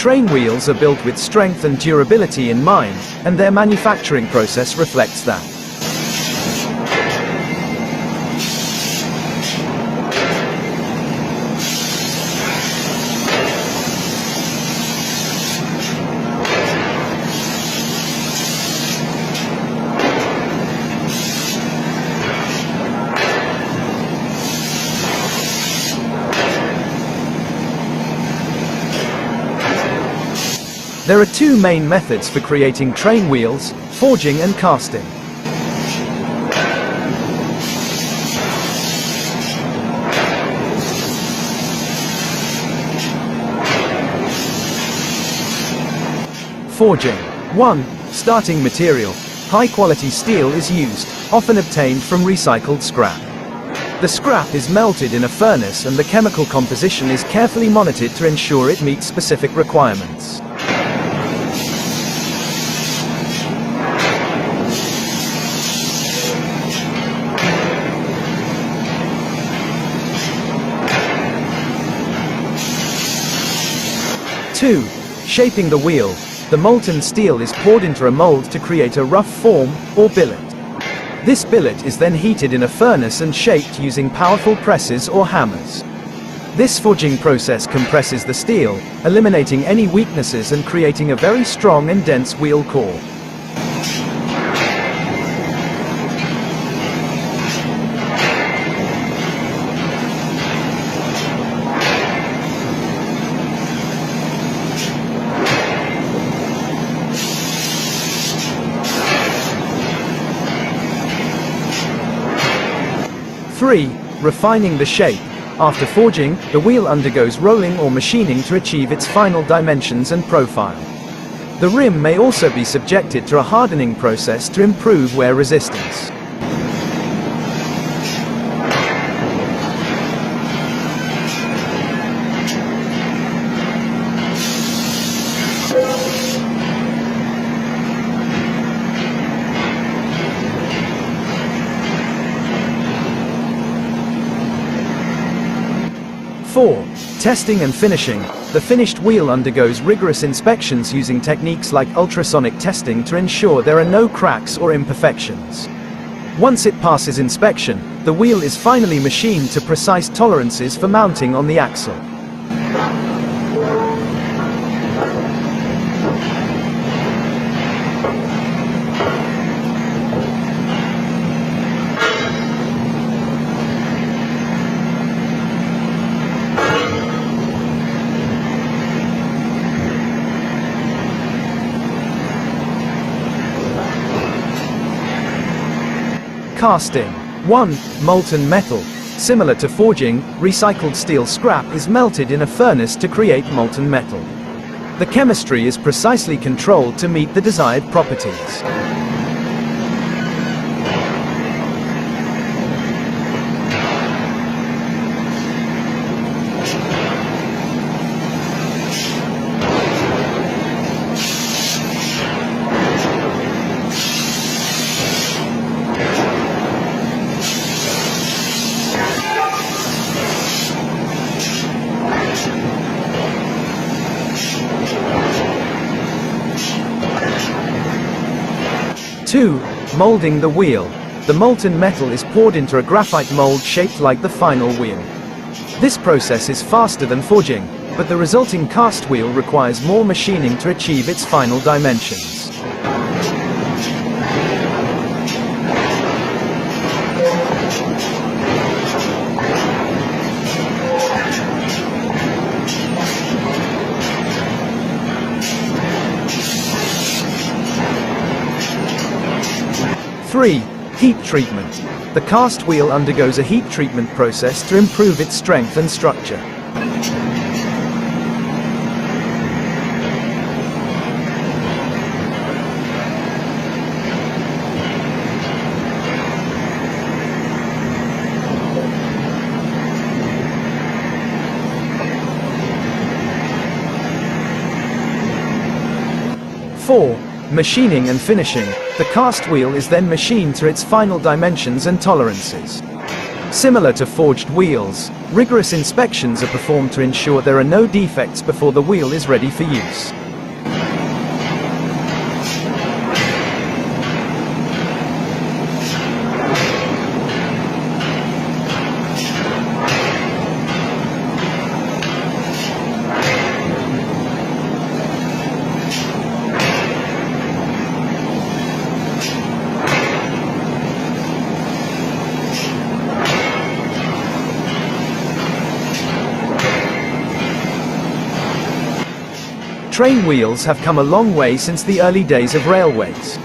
Train wheels are built with strength and durability in mind, and their manufacturing process reflects that. There are two main methods for creating train wheels: forging and casting. Forging. 1. Starting material. High-quality steel is used, often obtained from recycled scrap. The scrap is melted in a furnace and the chemical composition is carefully monitored to ensure it meets specific requirements. 2. Shaping the wheel. The molten steel is poured into a mold to create a rough form, or billet. This billet is then heated in a furnace and shaped using powerful presses or hammers. This forging process compresses the steel, eliminating any weaknesses and creating a very strong and dense wheel core. Three. Refining the shape. After forging, the wheel undergoes rolling or machining to achieve its final dimensions and profile. The rim may also be subjected to a hardening process to improve wear resistance. Four. Testing and finishing. The finished wheel undergoes rigorous inspections using techniques like ultrasonic testing to ensure there are no cracks or imperfections. Once it passes inspection, the wheel is finally machined to precise tolerances for mounting on the axle. Casting. 1. Molten metal. Similar to forging, recycled steel scrap is melted in a furnace to create molten metal. The chemistry is precisely controlled to meet the desired properties. Two. Molding the wheel. The molten metal is poured into a graphite mold shaped like the final wheel. This process is faster than forging, but the resulting cast wheel requires more machining to achieve its final dimensions. Three. Heat treatment. The cast wheel undergoes a heat treatment process to improve its strength and structure. Four. Machining and finishing. The cast wheel is then machined to its final dimensions and tolerances. Similar to forged wheels, rigorous inspections are performed to ensure there are no defects before the wheel is ready for use. Train wheels have come a long way since the early days of railways.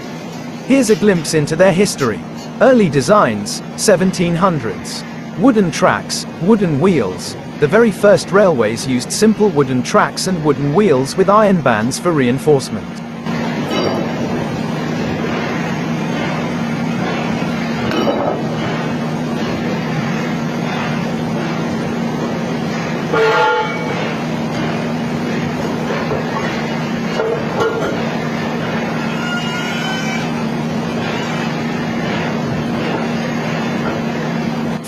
Here's a glimpse into their history. Early designs, 1700s. Wooden tracks, wooden wheels. The very first railways used simple wooden tracks and wooden wheels with iron bands for reinforcement.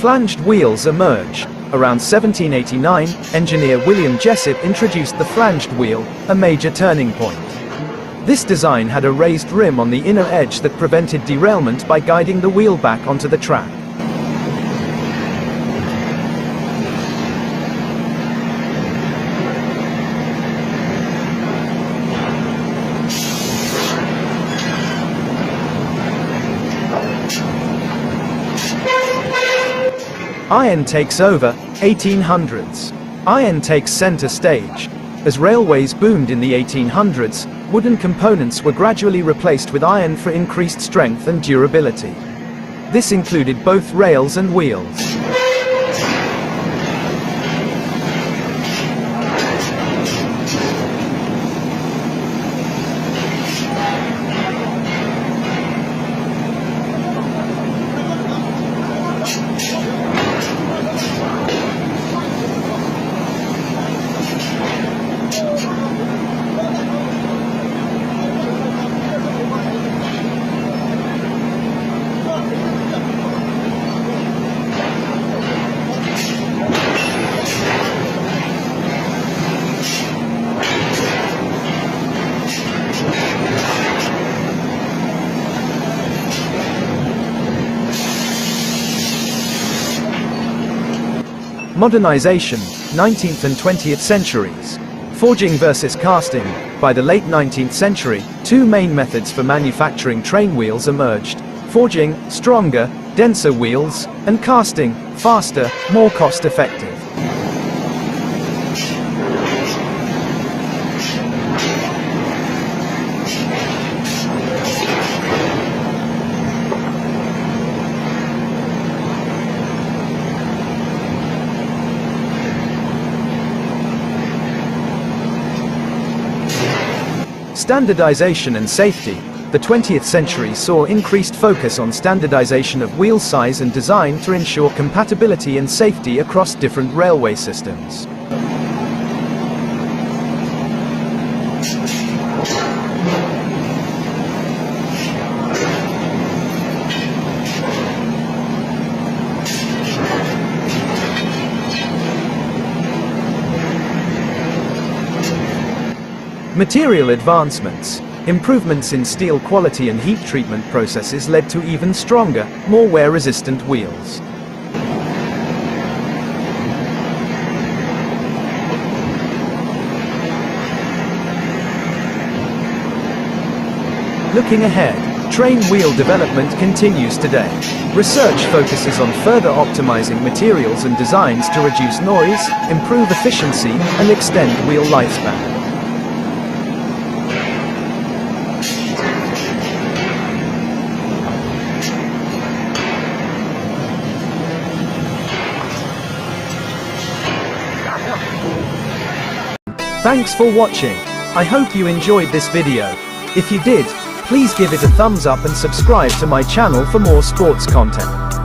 Flanged wheels emerge. Around 1789, engineer William Jessop introduced the flanged wheel, a major turning point. This design had a raised rim on the inner edge that prevented derailment by guiding the wheel back onto the track. Iron takes over, 1800s. Iron takes center stage. As railways boomed in the 1800s, wooden components were gradually replaced with iron for increased strength and durability. This included both rails and wheels. Modernization, 19th and 20th centuries. Forging versus casting. By the late 19th century, two main methods for manufacturing train wheels emerged: forging, stronger, denser wheels, and casting, faster, more cost-effective. Standardization and safety. The 20th century saw increased focus on standardization of wheel size and design to ensure compatibility and safety across different railway systems. Material advancements. Improvements in steel quality and heat treatment processes led to even stronger, more wear-resistant wheels. Looking ahead, train wheel development continues today. Research focuses on further optimizing materials and designs to reduce noise, improve efficiency, and extend wheel lifespan. Thanks for watching. I hope you enjoyed this video. If you did, please give it a thumbs up and subscribe to my channel for more sports content.